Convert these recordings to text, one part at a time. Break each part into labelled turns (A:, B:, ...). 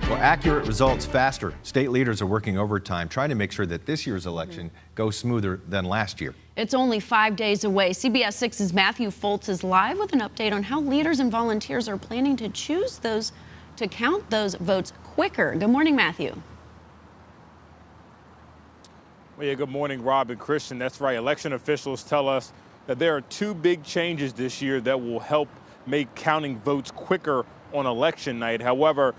A: Well, accurate results faster. State leaders are working overtime trying to make sure that this year's election goes smoother than last year.
B: It's only 5 days away. CBS 6's Matthew Foltz is live with an update on how leaders and volunteers are planning to count those votes quicker. Good morning, Matthew.
C: Well, yeah, good morning, Rob and Christian. That's right. Election officials tell us that there are two big changes this year that will help make counting votes quicker on election night. However,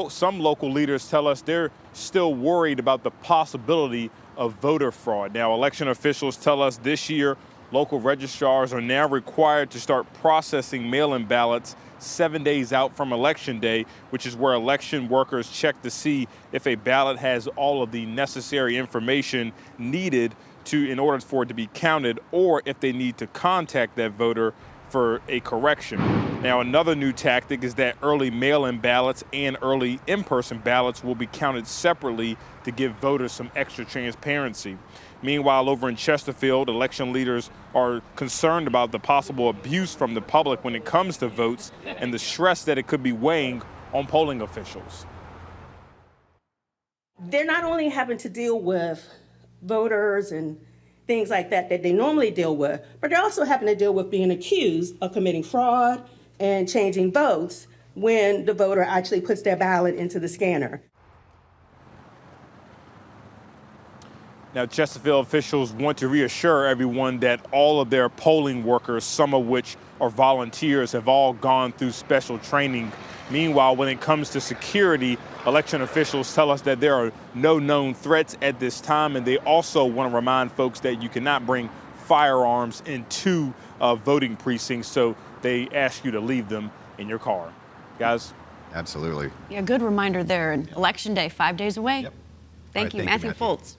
C: some local leaders tell us they're still worried about the possibility of voter fraud. Now, election officials tell us this year local registrars are now required to start processing mail-in ballots 7 days out from Election Day, which is where election workers check to see if a ballot has all of the necessary information needed in order for it to be counted, or if they need to contact that voter for a correction. Now, another new tactic is that early mail-in ballots and early in-person ballots will be counted separately to give voters some extra transparency. Meanwhile, over in Chesterfield, election leaders are concerned about the possible abuse from the public when it comes to votes and the stress that it could be weighing on polling officials.
D: They're not only having to deal with voters and things like that they normally deal with, but they're also having to deal with being accused of committing fraud and changing votes when the voter actually puts their ballot into the scanner.
C: Now, Chesterfield officials want to reassure everyone that all of their polling workers, some of which are volunteers, have all gone through special training. Meanwhile, when it comes to security, election officials tell us that there are no known threats at this time, and they also want to remind folks that you cannot bring firearms into voting precincts, so they ask you to leave them in your car. Guys?
A: Absolutely.
B: Yeah, good reminder there. And Election Day, 5 days away.
A: Yep.
B: Thank you, Matthew Foltz.